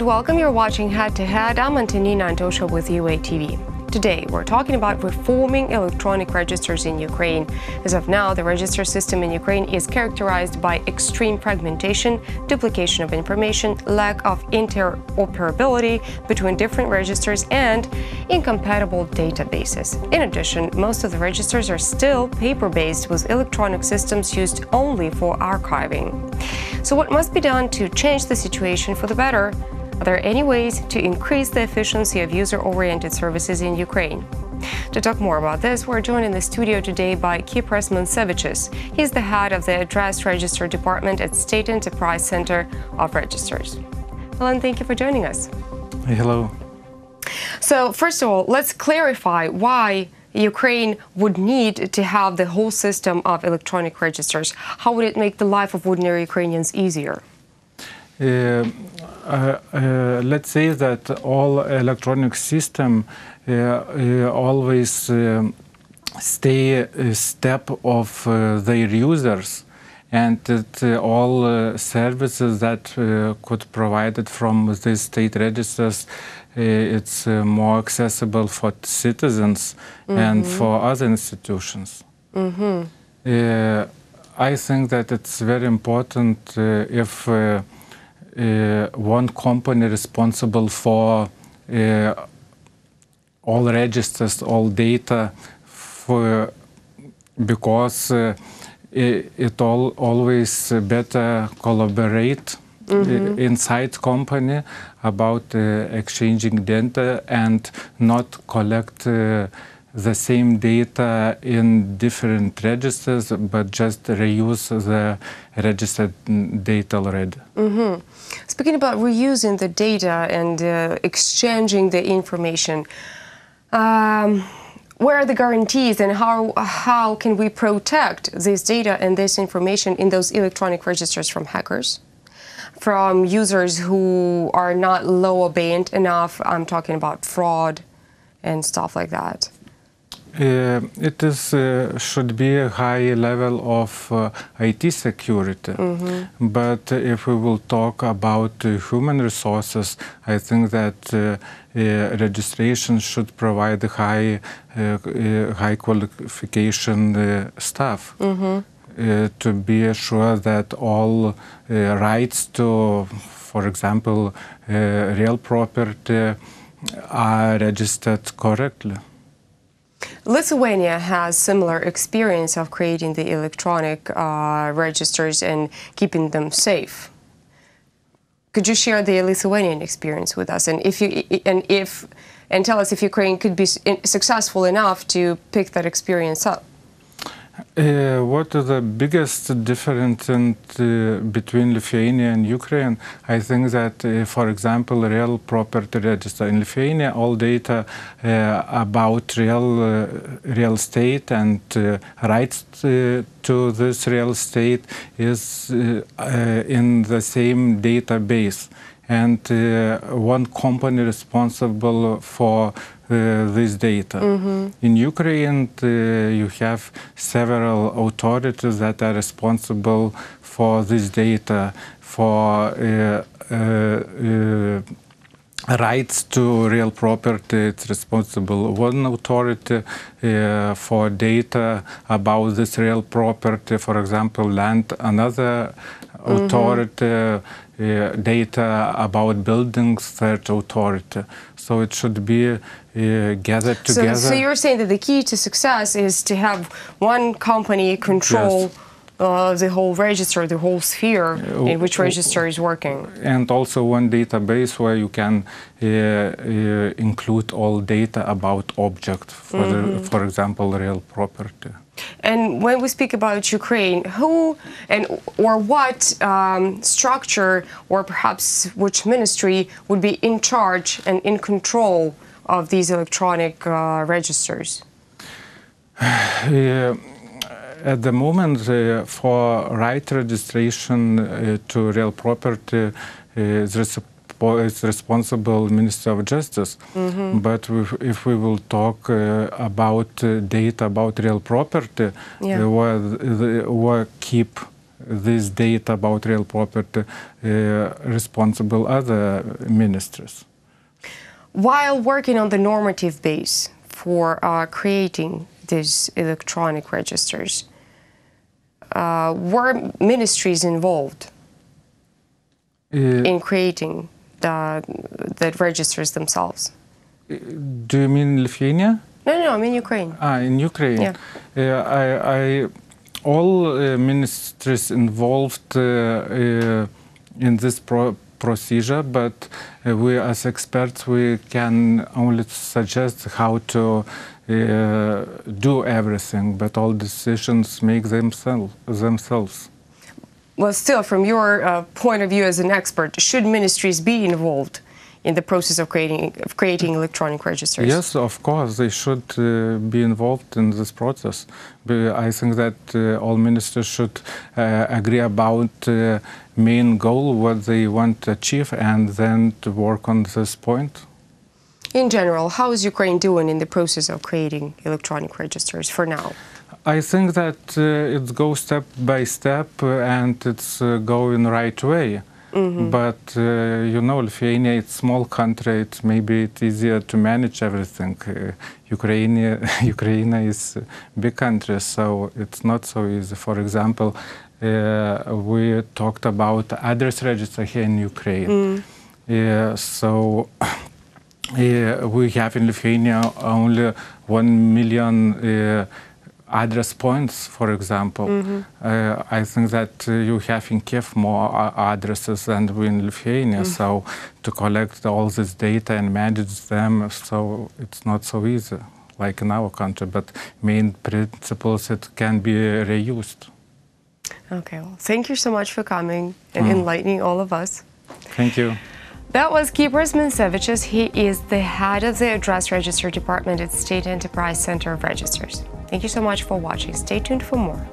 welcome. You're watching Head to Head. I'm Antonina Antosha with UATV. Today, we're talking about reforming electronic registers in Ukraine. As of now, the register system in Ukraine is characterized by extreme fragmentation, duplication of information, lack of interoperability between different registers, and incompatible databases. In addition, most of the registers are still paper-based, with electronic systems used only for archiving. So what must be done to change the situation for the better? Are there any ways to increase the efficiency of user-oriented services in Ukraine? To talk more about this, we're joined in the studio today by Kipras Mensevicius. He's the head of the Address Register Department at State Enterprise Center of Registers. Hello, and thank you for joining us. Hello. So, first of all, let's clarify why Ukraine would need to have the whole system of electronic registers. How would it make the life of ordinary Ukrainians easier? Let's say that all electronic system always stay a step of their users, and that all services that could provided from the state registers, it's more accessible for citizens and for other institutions. I think that it's very important if one company responsible for all registers, all data, because it always better collaborate inside company about exchanging data and not collect the same data in different registers, but just reuse the registered data already. Speaking about reusing the data and exchanging the information, where are the guarantees, and how can we protect this data and this information in those electronic registers from hackers, from users who are not law-obedient enough? I'm talking about fraud and stuff like that. It should be a high level of IT security. But if we will talk about human resources, I think that registration should provide high qualification staff to be sure that all rights to, for example, real property are registered correctly. Lithuania has similar experience of creating the electronic registers and keeping them safe. Could you share the Lithuanian experience with us, and tell us if Ukraine could be successful enough to pick that experience up? What is the biggest difference between Lithuania and Ukraine? I think that, for example, real property register in Lithuania, all data about real estate and rights to this real estate is in the same database, and one company responsible for this data. In Ukraine, you have several authorities that are responsible for this data, for rights to real property. It's responsible one authority for data about this real property, for example, land, another authority, data about buildings, third authority. So it should be gathered together. So you're saying that the key to success is to have one company control the whole register, the whole sphere in which register is working. And also one database where you can include all data about object, for example, real property. And when we speak about Ukraine, who or what structure, or perhaps which ministry, would be in charge and in control of these electronic registers? At the moment, for right registration to real property is responsible Ministry of Justice. But if we will talk about data about real property, where keep this data about real property responsible other ministries. While working on the normative base for creating these electronic registers, were ministries involved in creating the registers themselves? Do you mean Lithuania? No, I mean Ukraine. In Ukraine. Yeah. All ministries involved in this procedure, but we as experts, we can only suggest how to do everything, but all decisions make themselves. Well, still, from your point of view as an expert, should ministries be involved in the process of creating electronic registers? Yes, of course, they should be involved in this process. But I think that all ministers should agree about main goal, what they want to achieve, and then to work on this point. In general, how is Ukraine doing in the process of creating electronic registers for now? I think that it goes step by step and it's going right way. Mm-hmm. But you know, Lithuania is a small country. It's maybe easier to manage everything. Ukraine is a big country, so it's not so easy. For example, we talked about address register here in Ukraine. So we have in Lithuania only 1 million address points, for example. I think that you have in Kiev more addresses than we in Lithuania, so to collect all this data and manage them, so it's not so easy like in our country, but main principles it can be reused. Okay, well, thank you so much for coming and enlightening all of us. Thank you. That was Kipras Mensevicius. He is the head of the Address Register Department at State Enterprise Center of Registers. Thank you so much for watching. Stay tuned for more.